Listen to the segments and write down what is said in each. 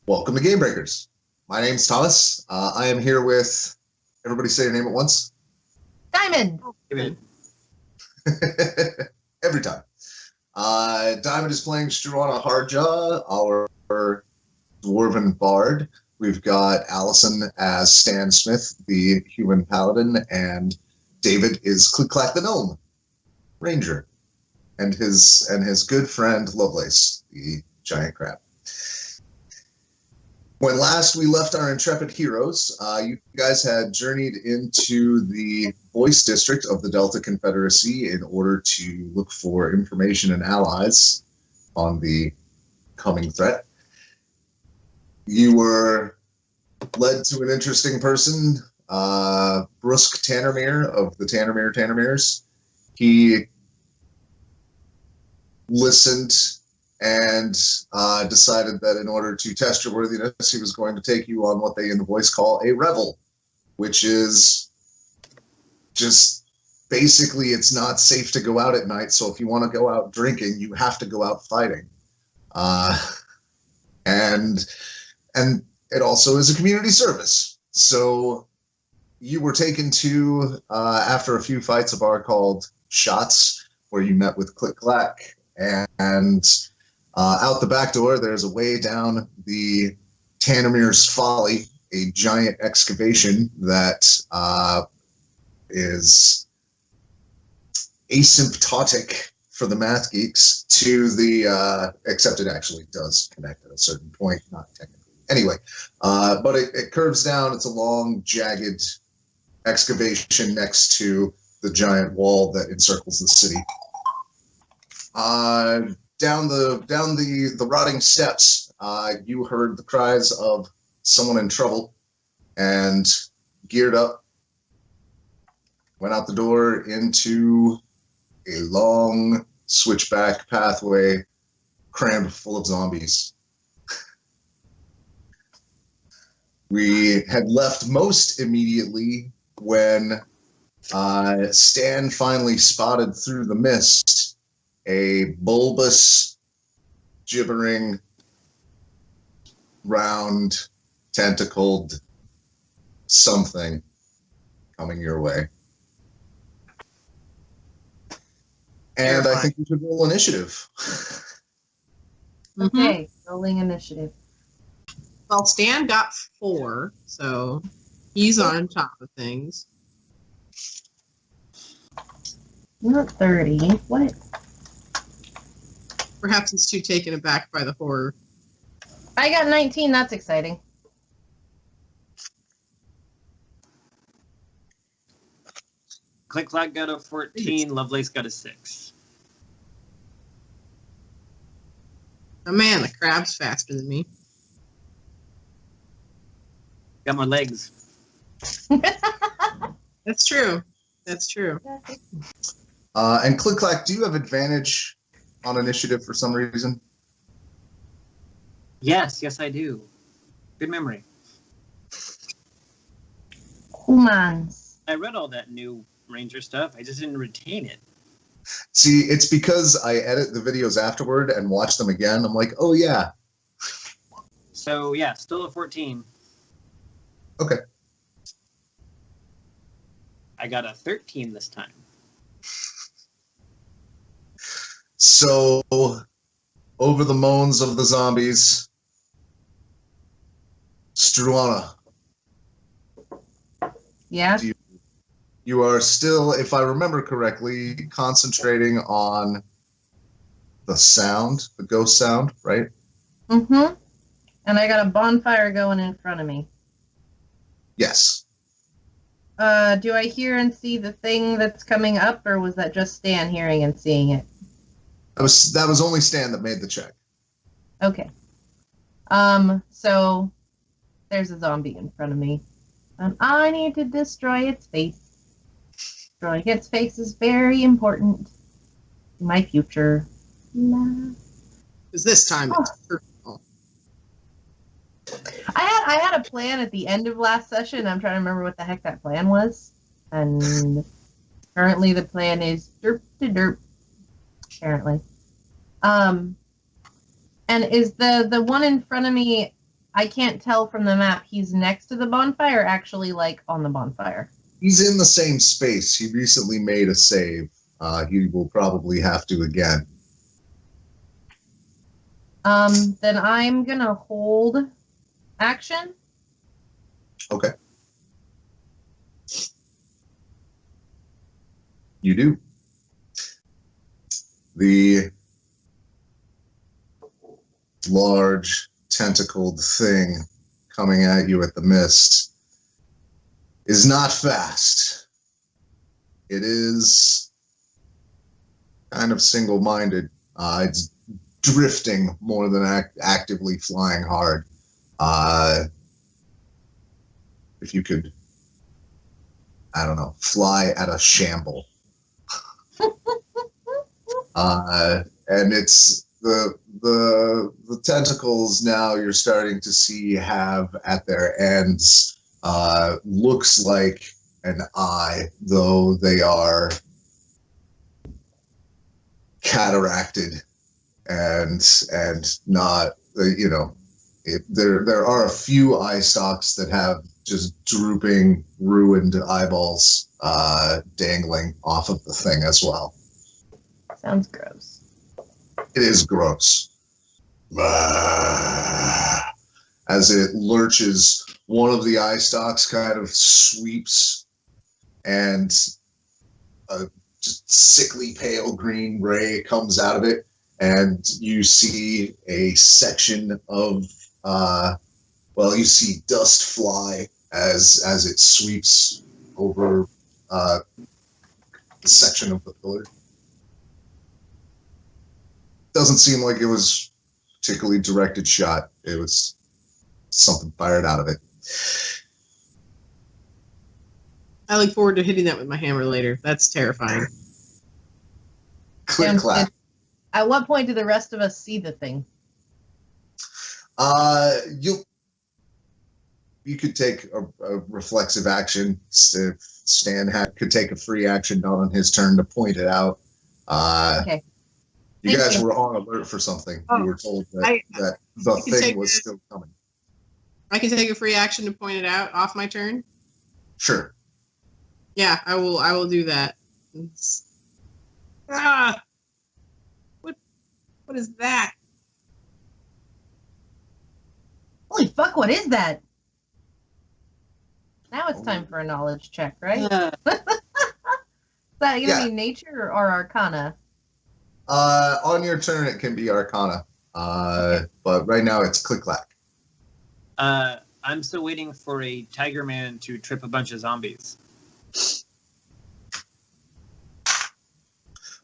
Welcome to GameBreakers. My name's Thomas. I am here with, everybody say your name at once. Diamond. Every time. Diamond is playing Struana Hardjaw, our Dwarven bard. We've got Allison as Stan Smith, the human paladin, and David is CliqClaq the gnome ranger, and his good friend Lovelace, the giant crab. When last we left our intrepid heroes, you guys had journeyed into the voice district of the Delta Confederacy in order to look for information and allies on the coming threat. You were led to an interesting person, Brusque Tannermere of the Tannermeres. He listened and decided that in order to test your worthiness, he was going to take you on what they in the voice call a revel, which is just basically it's not safe to go out at night. So if you want to go out drinking, you have to go out fighting. And it also is a community service. So you were taken to, after a few fights, a bar called Shots, where you met with CliqClaq, and out the back door, there's a way down the Tannermere's Folly, a giant excavation that is asymptotic for the math geeks to the, except it actually does connect at a certain point, not technically. Anyway, but it curves down. It's a long, jagged excavation next to the giant wall that encircles the city. Down the rotting steps, you heard the cries of someone in trouble, and geared up, went out the door into a long switchback pathway crammed full of zombies. We had left most immediately when Stan finally spotted through the mist a bulbous, gibbering, round, tentacled something coming your way. And I think we should roll initiative. Okay, rolling initiative. Well, Stan got 4, so he's on top of things. Not 30. What? Perhaps he's too taken aback by the horror. I got 19. That's exciting. CliqClaq got a 14. Lovelace got a 6. Oh man, the crab's faster than me. Got my legs. That's true. That's true. And CliqClaq, do you have advantage on initiative for some reason? Yes, I do. Good memory. Humans. I read all that new Ranger stuff. I just didn't retain it. See, it's because I edit the videos afterward and watch them again. I'm like, oh yeah. So yeah, still a 14. Okay. I got a 13 this time. So, over the moans of the zombies, Struana. Yeah? You are still, if I remember correctly, concentrating on the sound, the ghost sound, right? Mm-hmm. And I got a bonfire going in front of me. Yes. Do I hear and see the thing that's coming up, or was that just Stan hearing and seeing it? That was only Stan that made the check. Okay. So there's a zombie in front of me. I need to destroy its face. Destroying its face is very important in my future. Because this time it's personal. I had a plan at the end of last session. I'm trying to remember what the heck that plan was. And currently the plan is derp to derp. Apparently. And is the one in front of me, I can't tell from the map. He's next to the bonfire, actually, like, on the bonfire. He's in the same space. He recently made a save. He will probably have to again. Then I'm gonna hold action. Okay. You do. The large tentacled thing coming at you at the mist is not fast. It is kind of single-minded. It's drifting more than actively flying hard. If you could, I don't know, fly at a shamble. And it's the tentacles now you're starting to see have at their ends looks like an eye, though they are cataracted and not, there are a few eye stalks that have just drooping, ruined eyeballs dangling off of the thing as well. Sounds gross. It is gross. As it lurches, one of the eye stalks kind of sweeps, and a just sickly pale green ray comes out of it, and you see a section of, you see dust fly as it sweeps over the section of the pillar. Doesn't seem like it was particularly directed shot. It was something fired out of it. I look forward to hitting that with my hammer later. That's terrifying. CliqClaq. At what point do the rest of us see the thing? You could take a reflexive action. If Stan could take a free action not on his turn to point it out. Okay. You Thank guys you. were on alert for something. Oh, you were told that the thing was still coming. I can take a free action to point it out off my turn. Sure. Yeah, I will do that. What is that? Holy fuck, what is that? Now it's time for a knowledge check, right? Is that going to be nature or arcana? On your turn, it can be Arcana. But right now, it's CliqClaq. I'm still waiting for a Tiger Man to trip a bunch of zombies.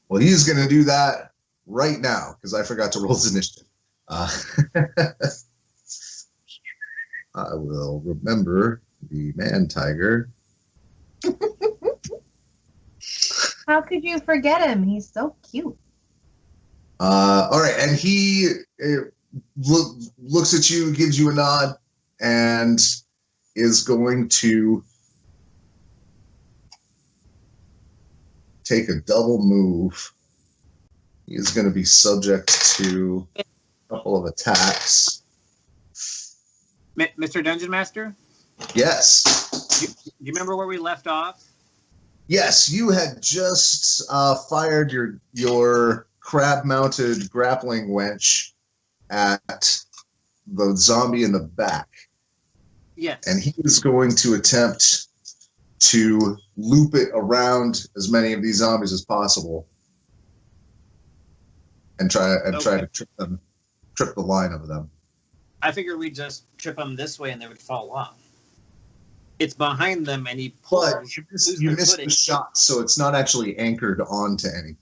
Well, he's going to do that right now, because I forgot to roll his initiative. I will remember the man tiger. How could you forget him? He's so cute. All right, and he looks at you, gives you a nod, and is going to take a double move. He is going to be subject to a couple of attacks. Mr. Dungeon Master? Yes. You remember where we left off? Yes, you had just fired your crab-mounted grappling winch at the zombie in the back. Yes. And he is going to attempt to loop it around as many of these zombies as possible and try to trip the line of them. I figured we'd just trip them this way and they would fall off. It's behind them and he pulls. But you missed the shot, so it's not actually anchored onto anything.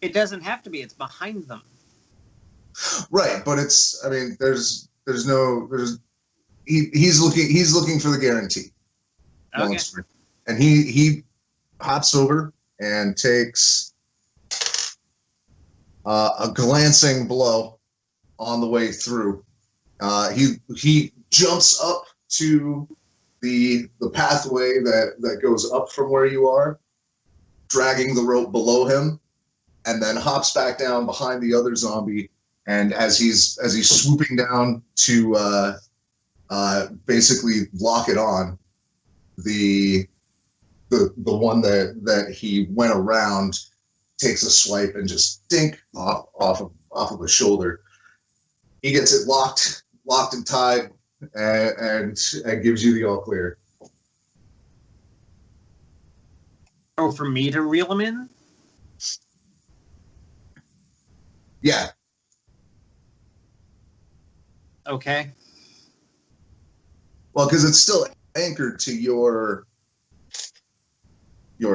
It doesn't have to be. It's behind them. Right, but he's looking for the guarantee. Okay. And he hops over and takes a glancing blow on the way through. He jumps up to the pathway that goes up from where you are, dragging the rope below him, and then hops back down behind the other zombie and as he's swooping down to basically lock it on, the one that he went around takes a swipe and just dink off of his shoulder. He gets it locked and tied, and gives you the all clear. Oh, for me to reel him in? Yeah. Okay. Well, because it's still anchored to your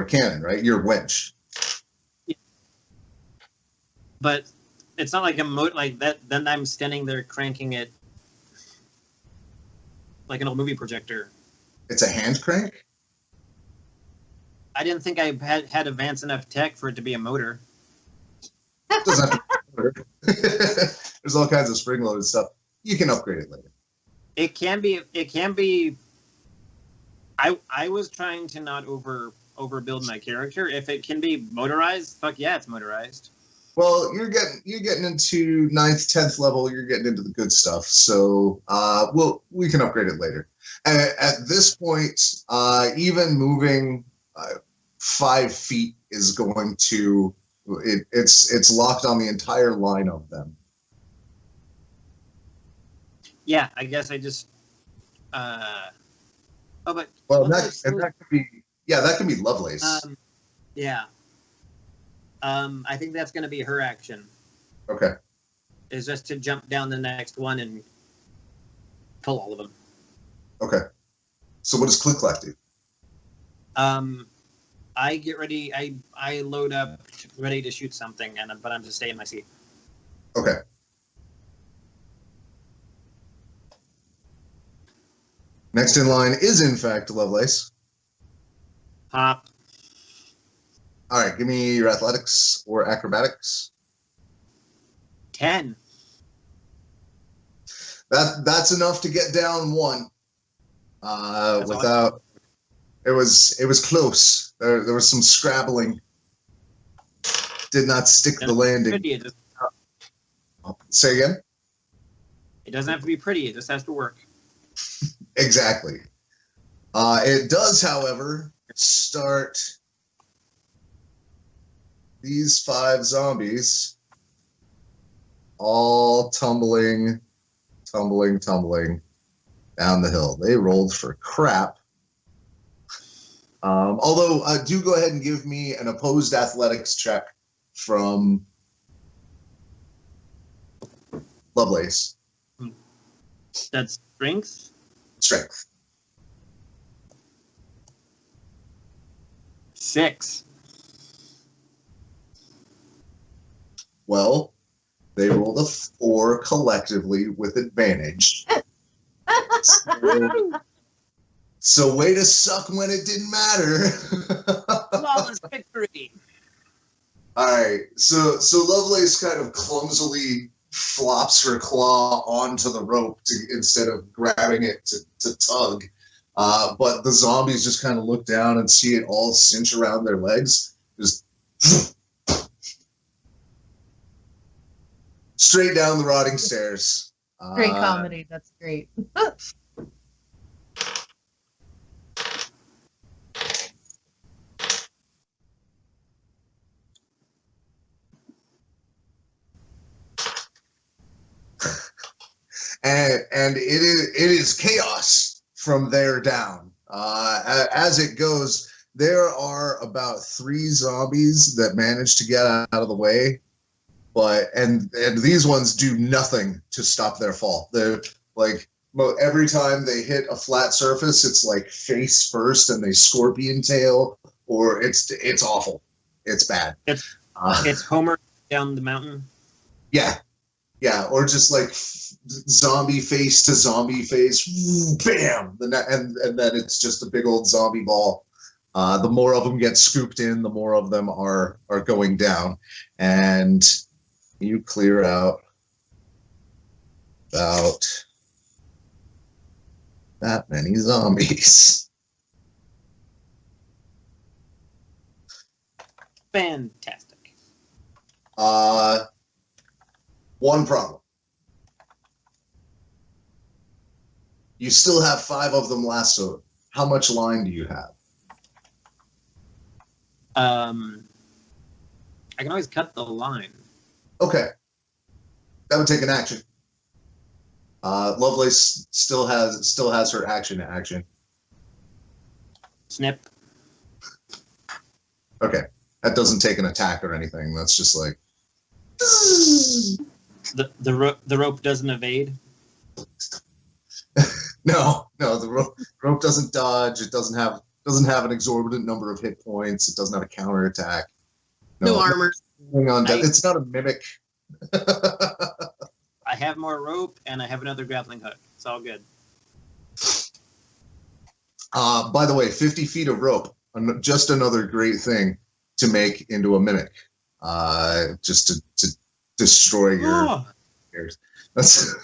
cannon, right? Your winch. But it's not like like that. Then I'm standing there cranking it like an old movie projector. It's a hand crank? I didn't think I had advanced enough tech for it to be a motor. Doesn't have to be a motor. There's all kinds of spring-loaded stuff. You can upgrade it later. It can be. I was trying to not overbuild my character. If it can be motorized, fuck yeah, it's motorized. Well, you're getting into 9th, 10th level. You're getting into the good stuff. So, we can upgrade it later. And at this point, even moving 5 feet is going to it's locked on the entire line of them. Yeah, I guess I just. Oh, but Well, that can be Lovelace. Yeah. I think that's going to be her action. Okay. Is just to jump down the next one and pull all of them. Okay. So what does CliqClaq do? I get ready. I load up, ready to shoot something, but I'm just staying in my seat. Okay. Next in line is in fact Lovelace. Pop. All right, give me your athletics or acrobatics. 10. That's enough to get down one. Without it was close. There was some scrabbling. Did not stick the landing. Say again? It doesn't have to be pretty. It just has to work. Exactly. It does, however, start these 5 zombies all tumbling down the hill. They rolled for crap. Although, do go ahead and give me an opposed athletics check from Lovelace. That's strength? Strength. 6. Well, they rolled a 4 collectively with advantage. So way to suck when it didn't matter. Flawless victory. All right, so Lovelace kind of clumsily flops her claw onto the rope instead of grabbing it to tug. But the zombies just kind of look down and see it all cinch around their legs. Just straight down the rotting stairs. Great comedy. That's great. And it is chaos from there down. As it goes, there are about 3 zombies that manage to get out of the way, and these ones do nothing to stop their fall. They're like, every time they hit a flat surface, it's like face first and they scorpion tail, or it's awful. It's bad. It's Homer down the mountain. Yeah, or just like zombie face to zombie face, bam, and then it's just a big old zombie ball. The more of them get scooped in, the more of them are going down, and you clear out about that many zombies. Fantastic. One problem. You still have 5 of them lassoed. How much line do you have? I can always cut the line. Okay. That would take an action. Lovelace still has her action. Snip. Okay. That doesn't take an attack or anything. That's just like The rope doesn't evade. No, the rope doesn't dodge. It doesn't have an exorbitant number of hit points. It doesn't have a counterattack. No armor. It's not a mimic. I have more rope and I have another grappling hook. It's all good. By the way, 50 feet of rope, just another great thing to make into a mimic. Just to destroy your ears. That's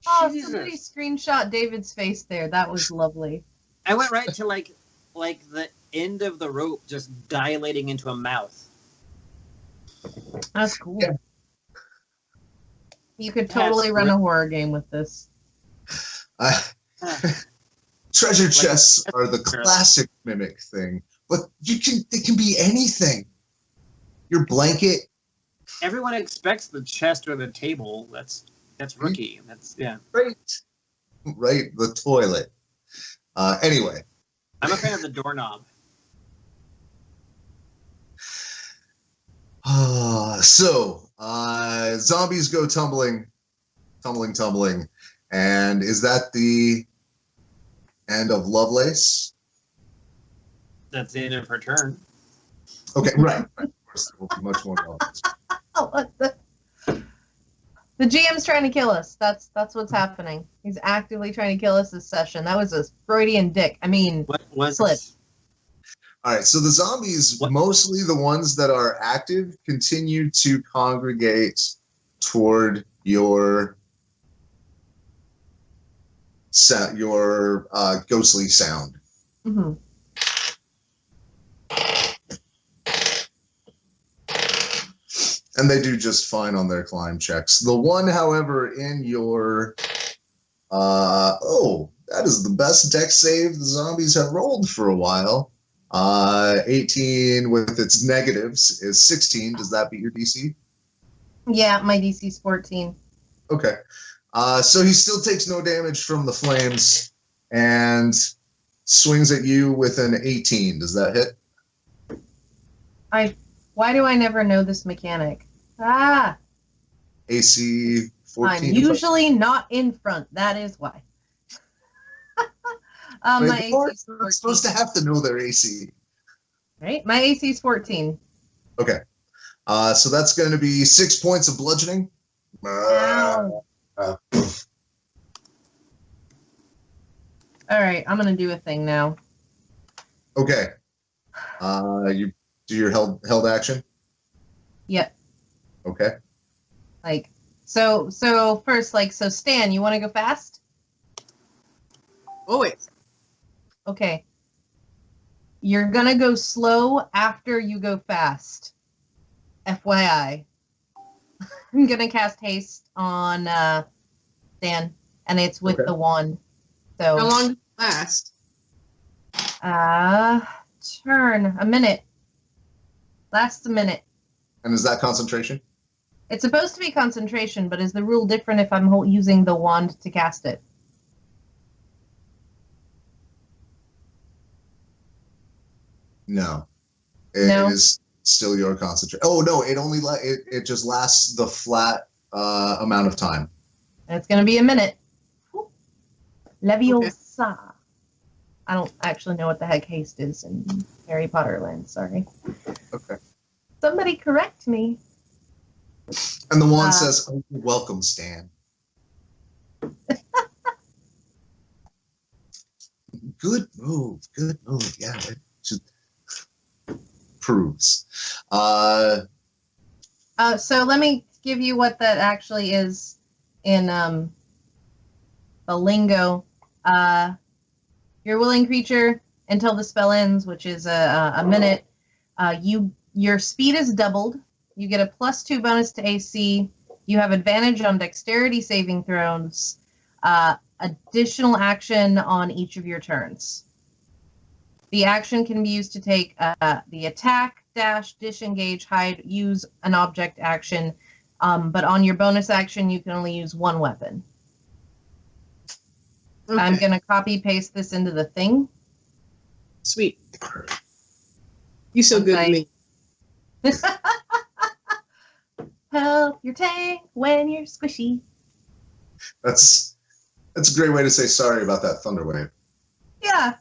Oh, Jesus. somebody screenshot David's face there. That was lovely. I went right to like the end of the rope just dilating into a mouth. That's cool. Yeah. You could totally run a horror game with this. treasure chests are the classic mimic thing, but they can be anything. Your blanket. Everyone expects the chest or the table. That's rookie. That's Right, the toilet. Anyway. I'm a fan of the doorknob. So, zombies go tumbling, and is that the end of Lovelace? That's the end of her turn. Okay, right. Of course, there will be much more Lovelace. Oh, what the GM's trying to kill us. That's what's happening. He's actively trying to kill us this session. That was a Freudian dick. I mean, What was slip. it? All right, so the zombies, mostly the ones that are active, continue to congregate toward your ghostly sound. Mm-hmm. And they do just fine on their climb checks. The one, however, in your... that is the best deck save the zombies have rolled for a while. 18 with its negatives is 16. Does that beat your DC? Yeah, my DC's 14. Okay. So he still takes no damage from the flames and swings at you with an 18. Does that hit? Why do I never know this mechanic? AC 14. I'm usually not in front. That is why. My AC is 14. You're supposed to have to know their AC. Right? My AC is 14. Okay. So that's going to be 6 points of bludgeoning. Ow. All right, I'm going to do a thing now. Okay. You do your held action? Yep. Okay. So first, so Stan, you want to go fast? Always. Okay. You're going to go slow after you go fast. FYI. I'm going to cast haste on Stan, and it's with the wand. So How long does it last? Turn. A minute. Lasts a minute. And is that concentration? It's supposed to be concentration, but is the rule different if I'm using the wand to cast it? No. It is still your concentration. Oh, no, it only it just lasts the flat amount of time. And it's going to be a minute. Leviosa. I don't actually know what the heck haste is in Harry Potter land. Sorry. Okay. Somebody correct me. And the wand says, "Oh, you're welcome, Stan." Good move. Yeah, it just proves. So let me give you what that actually is in the lingo. Your willing creature until the spell ends, which is a minute. You Your speed is doubled. You get a +2 bonus to AC. You have advantage on dexterity saving throws. Additional action on each of your turns. The action can be used to take the attack, dash, disengage, hide, use an object action. But on your bonus action, you can only use one weapon. Okay. I'm going to copy paste this into the thing. Sweet. You so good to me. Help your tank when you're squishy. That's a great way to say sorry about that thunder wave. Yeah.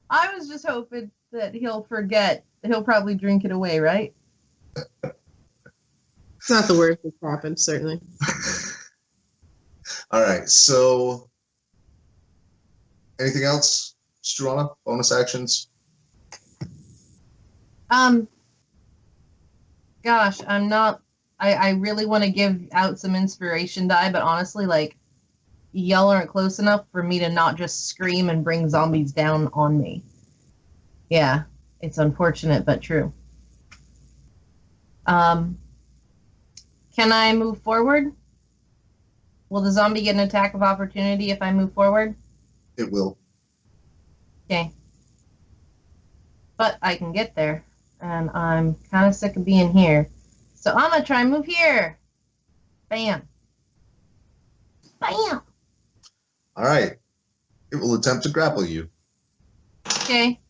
I was just hoping that he'll forget. He'll probably drink it away, right? It's not the worst that's happened, certainly. All right, so anything else, Struana? Bonus actions? Gosh, I'm not. I really want to give out some inspiration die, but honestly, like, y'all aren't close enough for me to not just scream and bring zombies down on me. Yeah, it's unfortunate, but true. Can I move forward? Will the zombie get an attack of opportunity if I move forward? It will. Okay. But I can get there, and I'm kind of sick of being here. So I'm going to try and move here. Bam. Bam. All right. It will attempt to grapple you. Okay.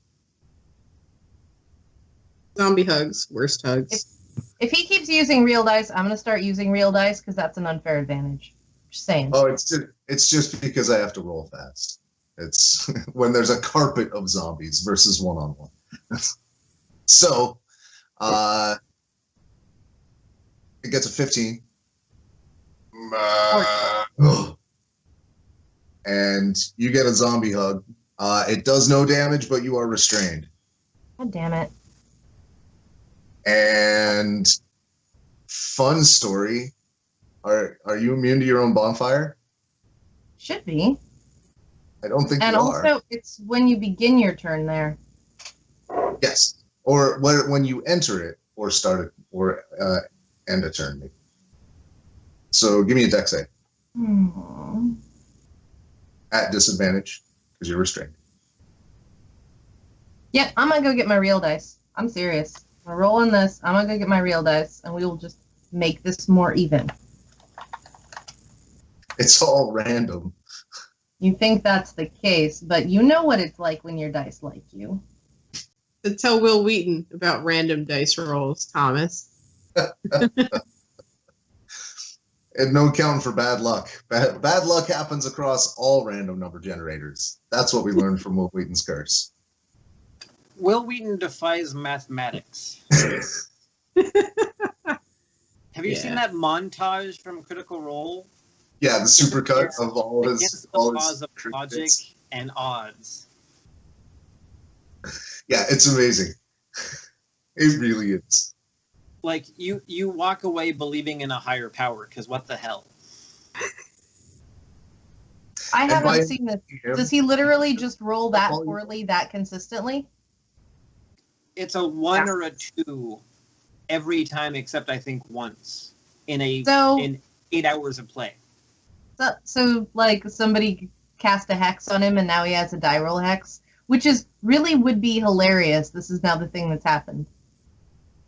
Zombie hugs. Worst hugs. If he keeps using real dice, I'm going to start using real dice because that's an unfair advantage. Just saying. Oh, it's just because I have to roll fast. It's when there's a carpet of zombies versus one-on-one. So, it gets a 15. And you get a zombie hug. It does no damage, but you are restrained. God damn it. And fun story. Are you immune to your own bonfire? Should be. I don't think And you also, are. it's when you begin your turn there. Yes. Or when you enter it or start it or end a turn. Maybe. So give me a dex save. At disadvantage because you're restrained. Yeah, I'm going to go get my real dice. I'm serious. We're rolling this. I'm going to go get my real dice, and we will just make this more even. It's all random. You think that's the case, but you know what it's like when your dice like you. To tell Will Wheaton about random dice rolls, Thomas. And no accounting for bad luck. Bad luck happens across all random number generators. That's what we learned from Will Wheaton's curse. Will Wheaton defies mathematics. Have you seen that montage from Critical Role? Yeah, the supercut of all his Against the all laws his of logic bits. and odds. Yeah, it's amazing. It really is. Like, you walk away believing in a higher power, because what the hell? I And by haven't seen this. him- Does he literally just roll that Well, poorly that consistently? It's a 1 or a 2 every time, except I think once in So- in 8 hours of play. So, like, somebody cast a hex on him, and now he has a die roll hex, which is really would be hilarious. This is now the thing that's happened.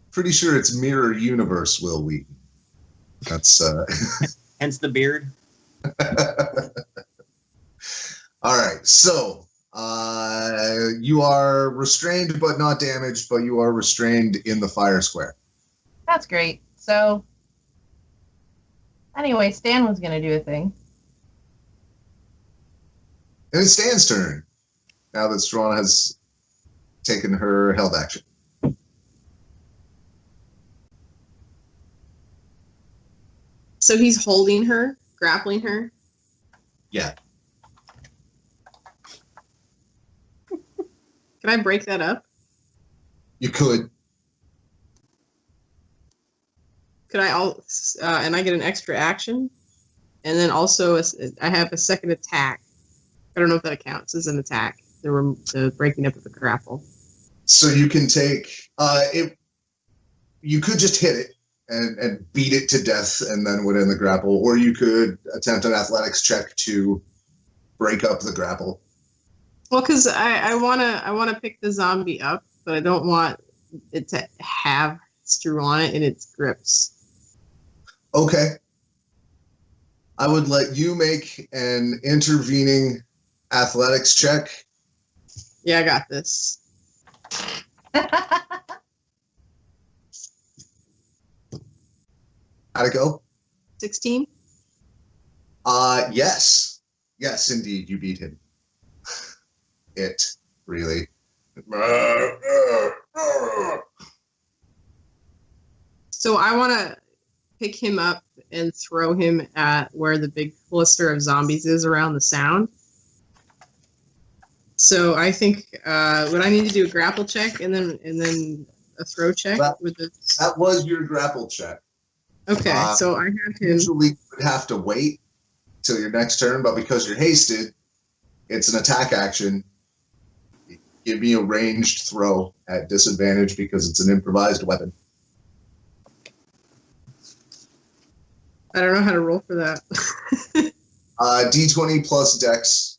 Pretty sure it's Mirror Universe Will Wheaton. That's Hence the beard. all right. So you are restrained but not damaged, but you are restrained in the fire square. That's great. So, anyway, Stan was going to do a thing. And it's Stan's turn. Now that Struana has taken her held action. So he's holding her, grappling her. Yeah. Can I break that up? You could. Could I and I get an extra action, and then also I have a second attack. I don't know if that counts as an attack. The breaking up of the grapple. So you can take it. You could just hit it and beat it to death and then win in the grapple, or you could attempt an athletics check to break up the grapple. Well, because I wanna pick the zombie up, but I don't want it to have Struana in its grips. Okay. I would let you make an intervening athletics check. Yeah, I got this. How'd it go? 16? Yes. Yes, indeed, you beat him. It, really. So I want to pick him up and throw him at where the big cluster of zombies is around the sound. So I think would I need to do a grapple check and then a throw check with this? That was your grapple check. Okay, so I have him. Usually you would have to wait till your next turn, but because you're hasted, it's an attack action. Give me a ranged throw at disadvantage because it's an improvised weapon. I don't know how to roll for that. D20 plus dex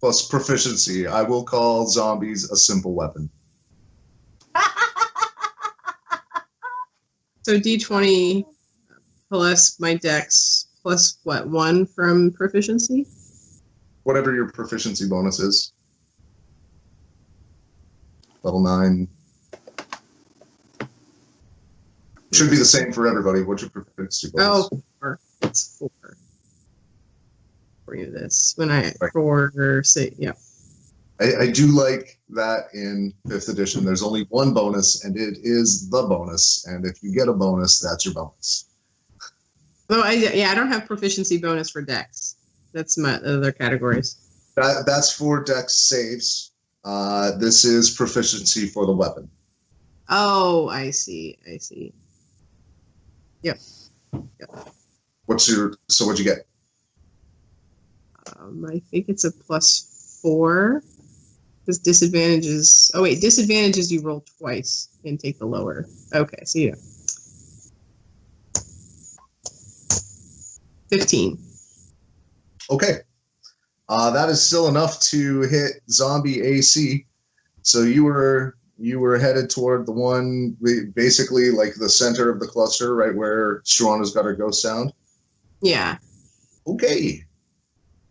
plus proficiency. I will call zombies a simple weapon. So D20 plus my dex plus what, 1 from proficiency? Whatever your proficiency bonus is. Level 9. Should be the same for everybody. What's your proficiency bonus? Oh, 4. It's 4. For you this. When I Right. 4 or 6, yeah. I do like that in 5th edition. There's only one bonus, and it is the bonus. And if you get a bonus, that's your bonus. Well, I don't have proficiency bonus for dex. That's my other categories. That's for dex saves. This is proficiency for the weapon. Oh, I see. Yep. What'd you get? I think it's a +4. Because disadvantages. Oh wait, disadvantages you roll twice and take the lower. Okay, so yeah. 15. Okay. That is still enough to hit zombie AC. So you were headed toward the one, basically like the center of the cluster, right where Struana's got her ghost sound. Yeah. Okay.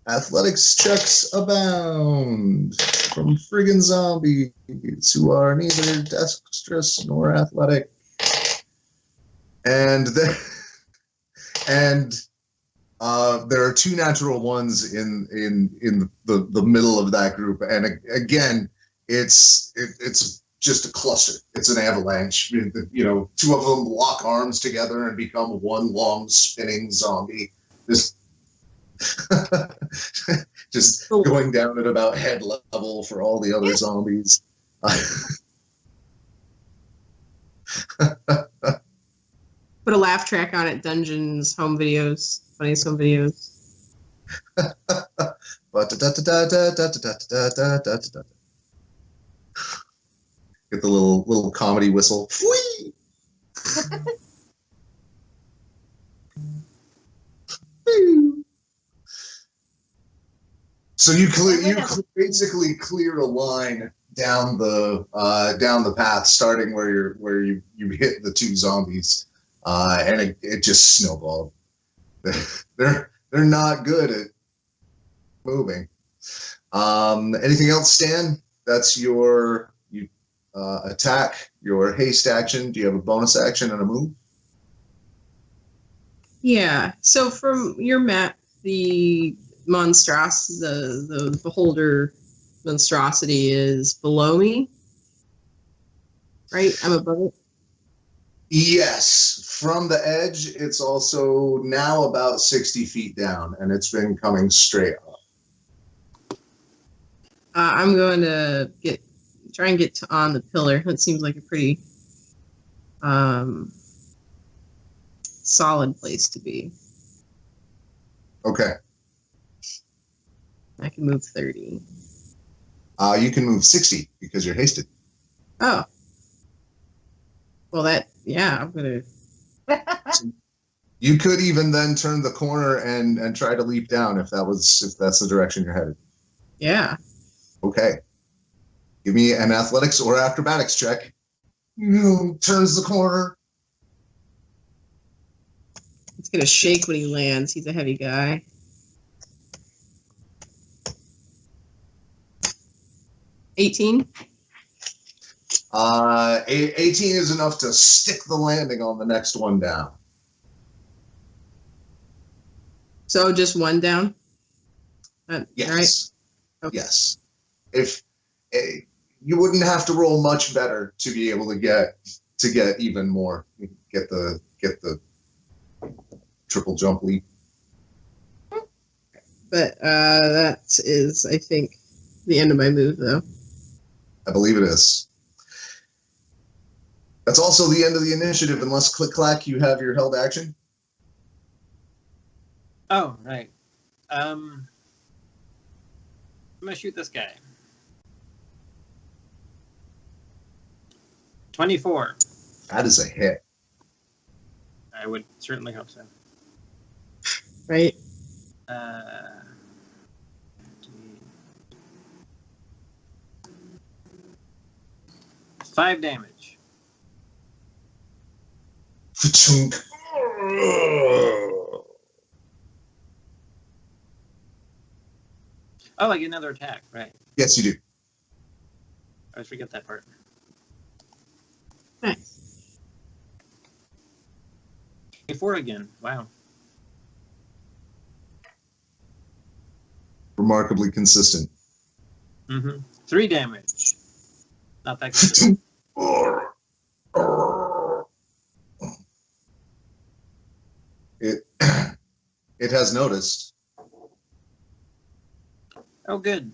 Athletics checks abound from friggin' zombies who are neither dexterous nor athletic. And there are 2 natural ones in the middle of that group, and again, it's just a cluster. It's an avalanche. 2 of them lock arms together and become one long spinning zombie. Just going down at about head level for all the other zombies. Put a laugh track on it. Dungeons, home videos, funniest home videos. Get the little comedy whistle. So you basically clear a line down the path, starting where you hit the 2 zombies, and it just snowballed. They're not good at moving. Anything else, Stan? That's your attack, your haste action. Do you have a bonus action and a move? Yeah. So from your map, the the beholder monstrosity is below me, right? I'm above it. Yes, from the edge, it's also now about 60 feet down, and it's been coming straight up. I'm going to try and get on the pillar. That seems like a pretty solid place to be. Okay. I can move 30. You can move 60 because you're hasted. Oh. Well, I'm gonna. You could even then turn the corner and try to leap down if that's the direction you're headed. Yeah. Okay. Give me an athletics or acrobatics check. Turns the corner. It's gonna shake when he lands. He's a heavy guy. 18. 18 is enough to stick the landing on the next one down. So just one down? Yes. Right? Okay. Yes. If you wouldn't have to roll much better to be able to get even more. Get the triple jump leap. But that is, I think, the end of my move, though. I believe it is. That's also the end of the initiative, unless CliqClaq, you have your held action. Oh, right. I'm gonna shoot this guy. 24. That is a hit. I would certainly hope so. Right? 5 damage. Fa-chunk. Oh, I get another attack, right. Yes, you do. I always forget that part. Nice. 24 again. Wow. Remarkably consistent. 3 damage. Not that good. It has noticed. Oh, good.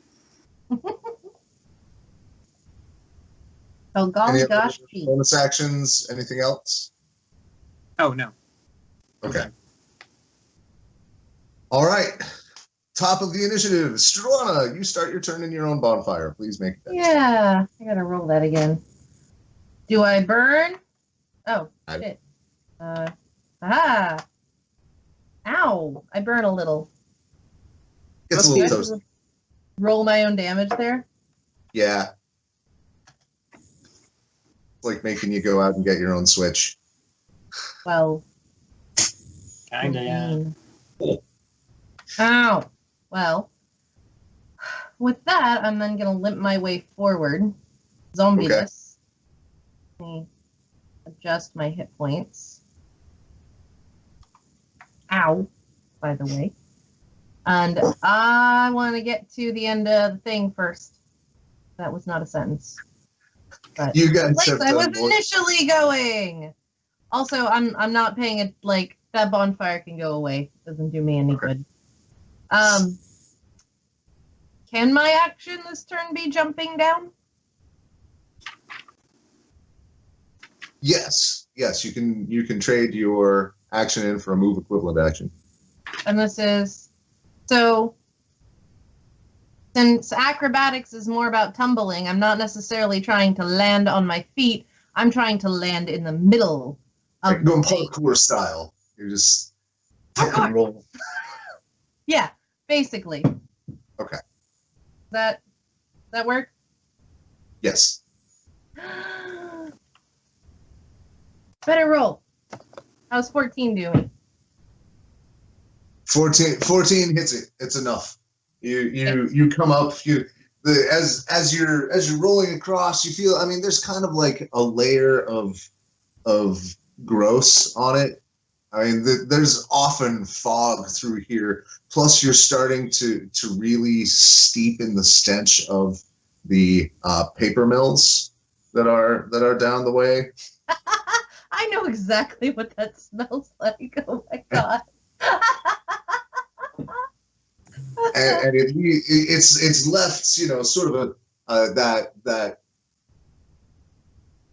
Oh, golly Any gosh. other bonus actions? Anything else? Oh, no. Okay. All right. Top of the initiative. Struana, you start your turn in your own bonfire. Please make it. Yeah, I gotta roll that again. Do I burn? Oh, shit. Ow! I burn a little. Gets a Must little be- toasty. Roll my own damage there? Yeah. It's like making you go out and get your own Switch. Well, Kinda, yeah. Ow! Well, with that, I'm then gonna limp my way forward. Zombie-less. Let me adjust my hit points. Ow, by the way. And I want to get to the end of the thing first. That was not a sentence. But You guys place have I was done more. initially going. Also, I'm not paying it like that bonfire can go away. Doesn't do me any good. Can my action this turn be jumping down? Yes. Yes, you can trade your action in for a move equivalent action. And this is so since acrobatics is more about tumbling, I'm not necessarily trying to land on my feet. I'm trying to land in the middle of Like going the thing. parkour style. You're just rock and roll. Yeah, basically. Okay. That work? Yes. Better roll. How's 14 doing? 14 hits it. It's enough. You come up. As you're rolling across, you feel. I mean, there's kind of like a layer of gross on it. I mean, there's often fog through here. Plus, you're starting to really steep in the stench of the paper mills that are down the way. I know exactly what that smells like. Oh my god. and it's left, sort of that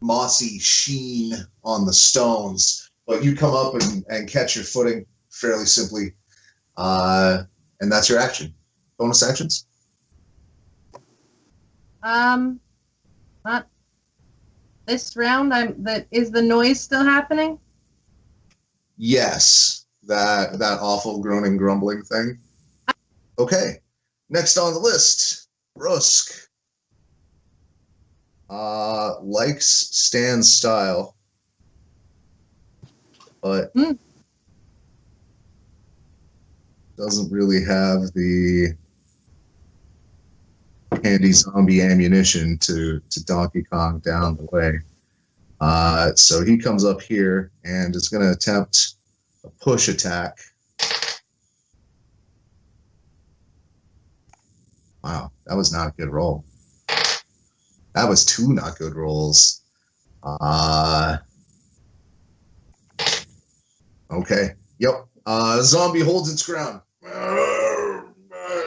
mossy sheen on the stones. But you come up and catch your footing fairly simply, and that's your action. Bonus actions. Not this round. Is the noise still happening? Yes, that awful groaning, grumbling thing. Okay, next on the list, Rusk. Likes Stan's style, but doesn't really have the handy zombie ammunition to Donkey Kong down the way. So he comes up here and is going to attempt a push attack. Wow, that was not a good roll. That was 2 not good rolls. Okay. Yep. Zombie holds its ground.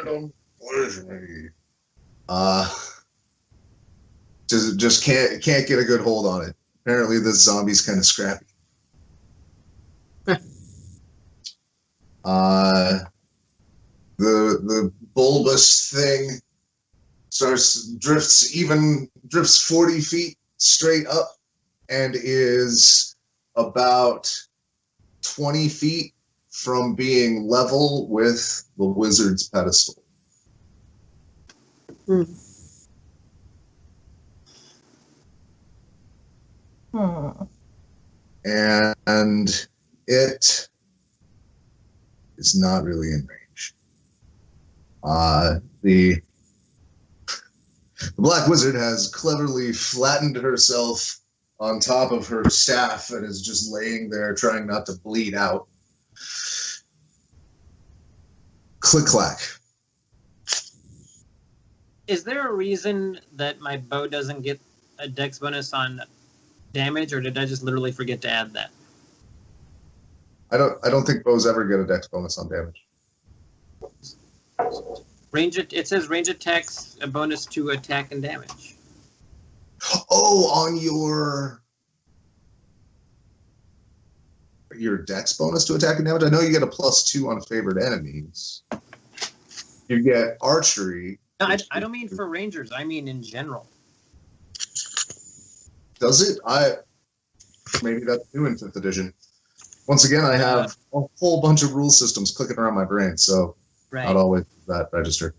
Don't push me. Just can't get a good hold on it. Apparently, this zombie's kind of scrappy. The bulbous thing drifts 40 feet straight up and is about 20 feet from being level with the wizard's pedestal. And it is not really in range. The Black Wizard has cleverly flattened herself on top of her staff and is just laying there trying not to bleed out. CliqClaq. Is there a reason that my bow doesn't get a dex bonus on damage, or did I just literally forget to add that? I don't think bows ever get a dex bonus on damage. It says range attacks a bonus to attack and damage. Oh, on your dex bonus to attack and damage? I know you get a +2 on favored enemies. You get archery. No, I don't mean for rangers. I mean in general. Does it? Maybe that's new in 5th edition. Once again, I have a whole bunch of rule systems clicking around my brain, so not always that register.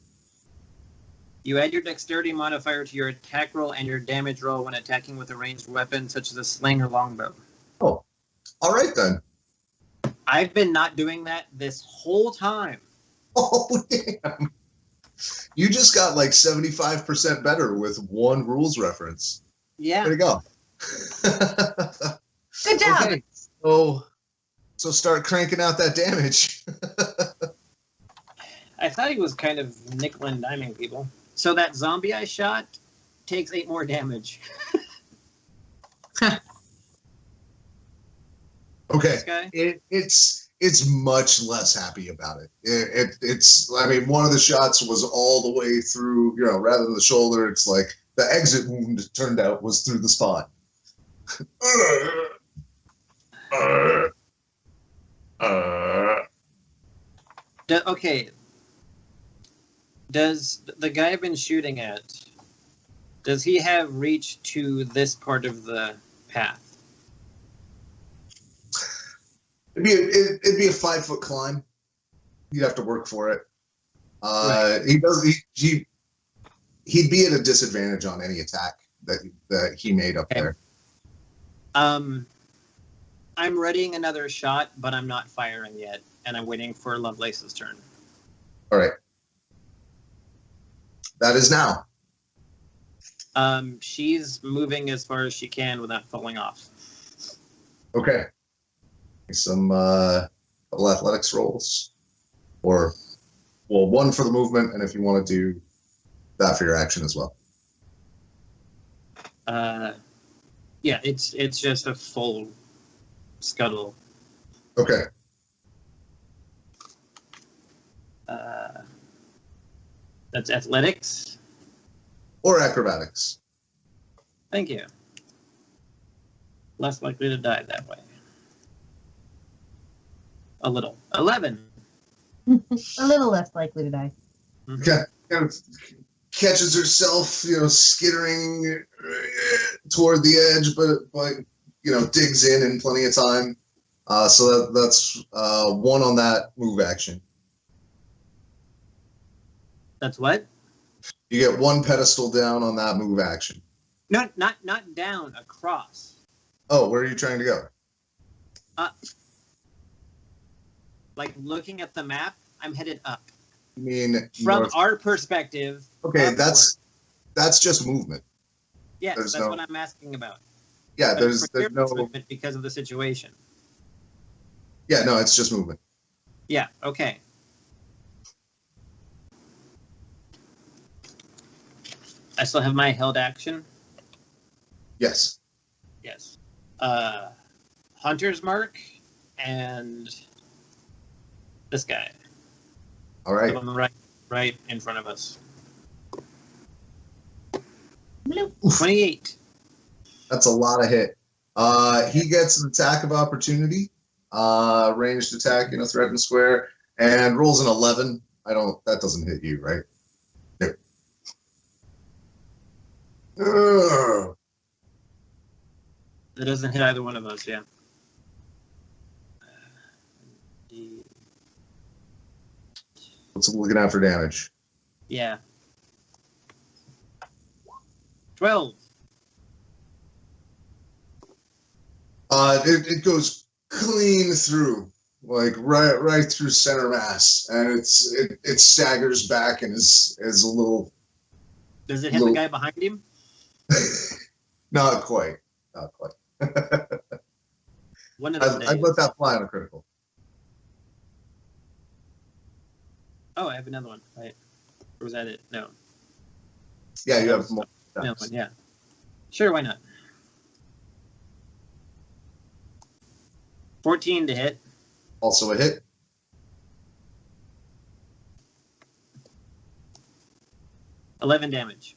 You add your dexterity modifier to your attack roll and your damage roll when attacking with a ranged weapon, such as a sling or longbow. Oh, all right then. I've been not doing that this whole time. Oh, damn. You just got like 75% better with 1 rules reference. Yeah. There you go. Good job. Okay, so start cranking out that damage. I thought he was kind of nickel and diming people. So that zombie I shot takes 8 more damage. Okay. This guy? It's much less happy about it. It's I mean, one of the shots was all the way through, rather than the shoulder, it's like the exit wound, it turned out, was through the spine. Okay. Does the guy I've been shooting at, does he have reach to this part of the path? It'd be a 5-foot climb. You'd have to work for it. Right. He'd be at a disadvantage on any attack that he made up there. I'm readying another shot, but I'm not firing yet, and I'm waiting for Lovelace's turn. All right. That is now. She's moving as far as she can without falling off. Okay. Some couple athletics rolls, or 1 for the movement, and if you want to do that for your action as well. Yeah, it's just a full scuttle. Okay. That's athletics or acrobatics. Thank you. Less likely to die that way. A little. 11. A little less likely to die. Okay. catches herself, skittering toward the edge, but digs in plenty of time. So that's 1 on that move action. That's what? You get 1 pedestal down on that move action. Not down, across. Oh, where are you trying to go? Like looking at the map, I'm headed up. You mean From north? our perspective. Okay, upward. that's just movement. Yes, there's that's no- what I'm asking about. Yeah, But there's from your no. perspective, because of the situation. Yeah, no, it's just movement. Yeah. Okay. I still have my held action. Yes. Yes. Hunter's Mark and this guy. All right. On the right in front of us. Bloop. 28. That's a lot of hit. He gets an attack of opportunity, ranged attack in a threatened square, and rolls an 11. That doesn't hit you, right? No. That doesn't hit either one of us, yeah. What's it looking at for damage? Yeah. 12. It goes clean through, like right through center mass, and it staggers back and is a little. Does it hit the guy behind him? Not quite. One of those I'd days. let that fly on a critical. Oh, I have another one. Right. Or was that it? No. Yeah, you That have was more. another one, yeah. Sure, why not? 14 to hit. Also a hit. $11 damage.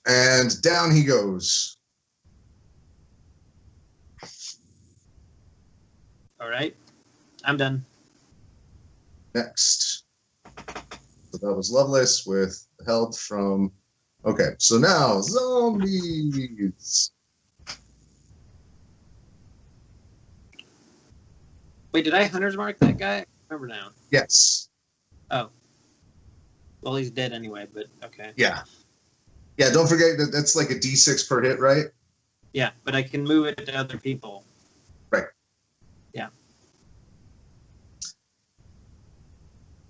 And down he goes. All right. I'm done. Next. So that was Lovelace with help from. Okay, so now zombies. Wait, did I Hunter's Mark that guy? I can't remember now. Yes. Oh. Well, he's dead anyway, but okay. Yeah. Yeah, don't forget that that's like a D6 per hit, right? Yeah, but I can move it to other people. Right. Yeah.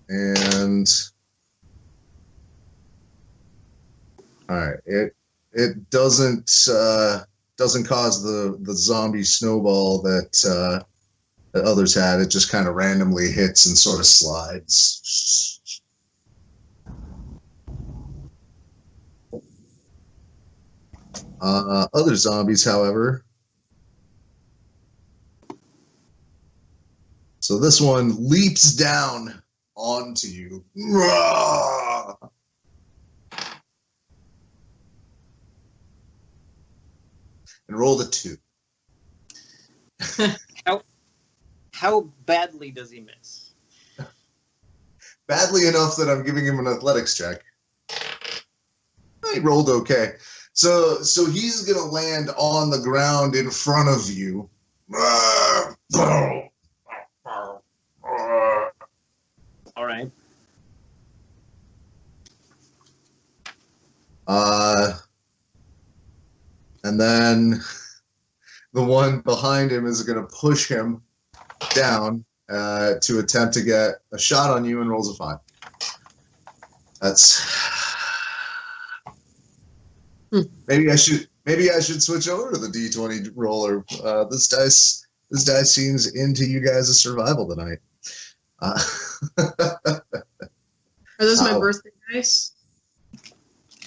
And all right, it doesn't cause the zombie snowball that others had. It just kind of randomly hits and sort of slides. Other zombies, however. So this one leaps down onto you. Rah! And rolled a 2. How badly does he miss? Badly enough that I'm giving him an athletics check. He rolled okay. So he's gonna land on the ground in front of you. All right. And then the one behind him is gonna push him down to attempt to get a shot on you and rolls a 5. That's maybe I should switch over to the D20 roller. This dice seems into you guys' survival tonight. Are those my birthday dice?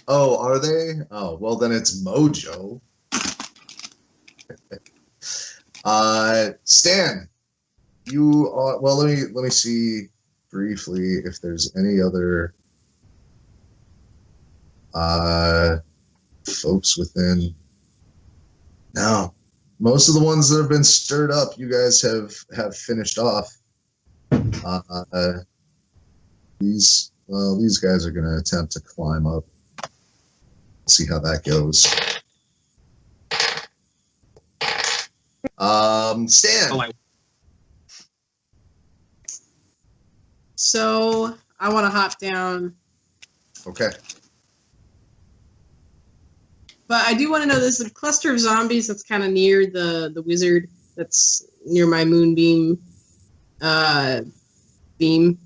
Oh, are they? Oh, well then it's Mojo. Stan, you are well. Let me see briefly if there's any other folks within. No, most of the ones that have been stirred up, you guys have finished off. These guys are going to attempt to climb up. See how that goes. Stan. Oh, So I want to hop down, Okay. but I do want to know there's a cluster of zombies that's kind of near the wizard that's near my moonbeam beam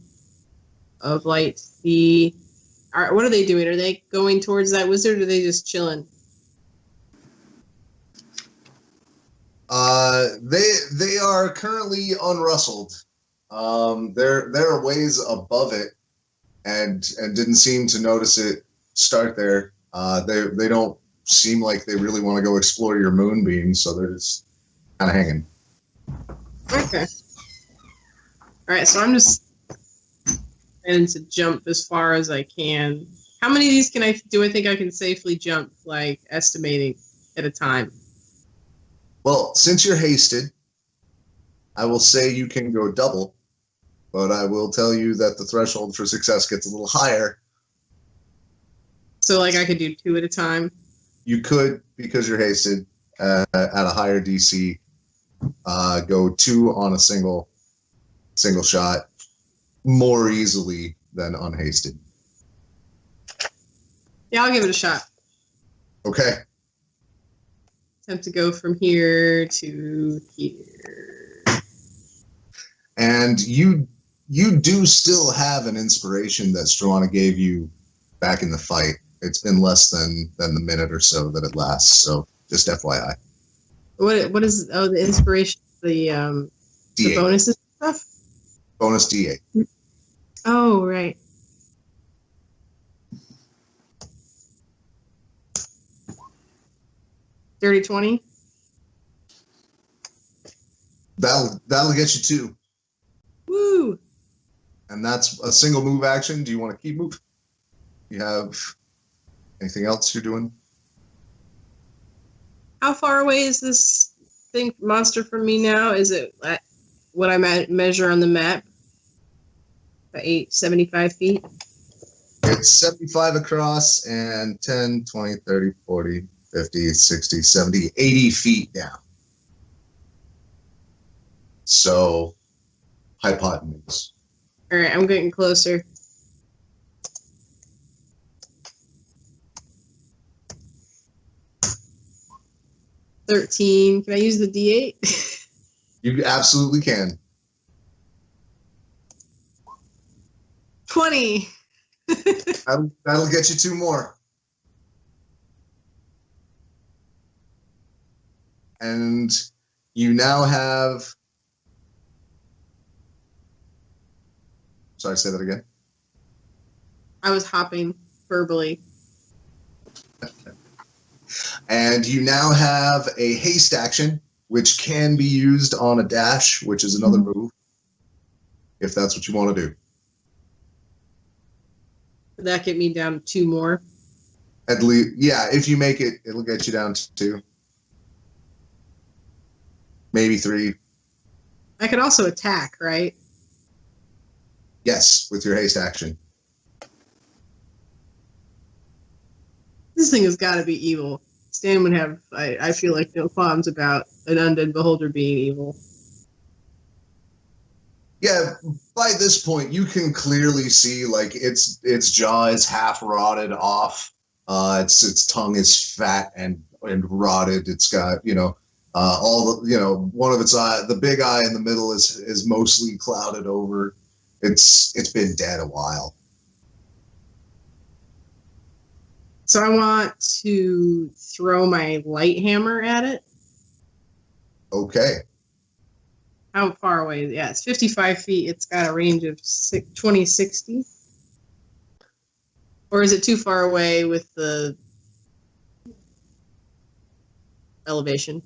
of light. What are they doing? Are they going towards that wizard, or are they just chilling? They are currently unrustled. They're ways above it, and didn't seem to notice it start there. They don't seem like they really want to go explore your moonbeam, so they're just kind of hanging. Okay. All right, so I'm just planning to jump as far as I can. How many of these do I think I can safely jump, like estimating at a time? Well, since you're hasted, I will say you can go double, but I will tell you that the threshold for success gets a little higher. So, like, I could do 2 at a time? You could, because you're hasted, at a higher DC, go 2 on a single shot more easily than unhasted. Yeah, I'll give it a shot. Okay. Attempt to go from here to here. And you do still have an inspiration that Struana gave you back in the fight. It's been less than the minute or so that it lasts, so just FYI. What is the inspiration, the D8. bonuses and stuff? Bonus D8. Oh, right. Dirty 20. That'll get you 2. Woo! And that's a single move action. Do you want to keep moving? You have anything else you're doing? How far away is this monster from me now? Is it what I measure on the map? About 75 feet? It's 75 across and 10, 20, 30, 40, 50, 60, 70, 80 feet down. So, hypotenuse. All right, I'm getting closer. $13. Can I use the D8? You absolutely can. 20. That'll get you 2 more. And you now have... Sorry, say that again. I was hopping verbally. And you now have a haste action, which can be used on a dash, which is another move, if that's what you want to do. Did that get me down to 2 more? At least, yeah, if you make it, it'll get you down to 2. Maybe 3. I could also attack, right? Yes, with your haste action. This thing has got to be evil. Stan would have, I feel like, no qualms about an undead beholder being evil. Yeah, by this point, you can clearly see, like, its jaw is half rotted off. Its tongue is fat and rotted. It's got, all the, one of its eye, the big eye in the middle is mostly clouded over. It's been dead a while. So I want to throw my light hammer at it. Okay. How far away? Yeah, it's 55 feet. It's got a range of 20-60. Or is it too far away with the elevation?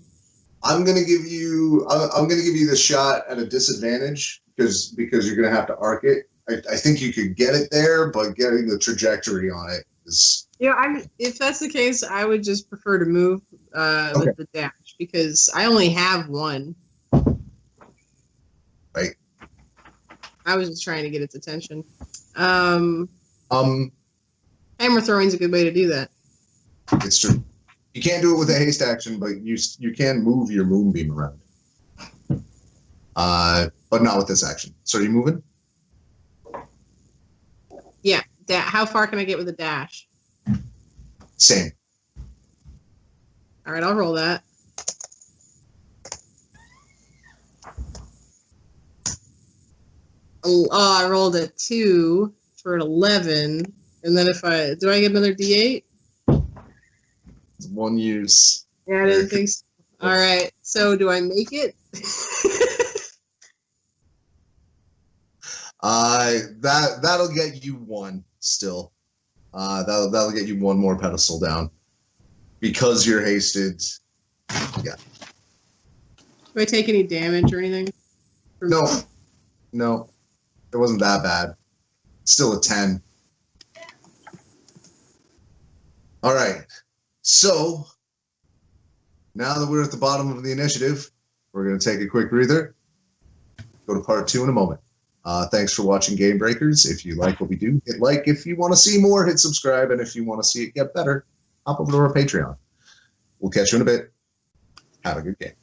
I'm gonna give you the shot at a disadvantage because you're gonna have to arc it. I think you could get it there, but getting the trajectory on it is. Yeah, if that's the case, I would just prefer to move with the dash because I only have 1. Right. I was just trying to get its attention. Hammer Um, throwing's a good way to do that. it's true. You can't do it with a haste action, but you can move your moonbeam around. But not with this action. So are you moving? Yeah. How far can I get with a dash? Same. All right, I'll roll that. Oh, I rolled a 2 for an 11, and then do I get another D8? It's one use. Yeah, I didn't think so. All right, so do I make it? That'll get you one still. That'll get you one more pedestal down because you're hasted. Yeah. Do I take any damage or anything? No, it wasn't that bad. Still a 10. All right. So now that we're at the bottom of the initiative, we're going to take a quick breather. Go to part 2 in a moment. Thanks for watching GameBreakers. If you like what we do, hit like. If you want to see more, hit subscribe. And if you want to see it get better, hop over to our Patreon. We'll catch you in a bit. Have a good game.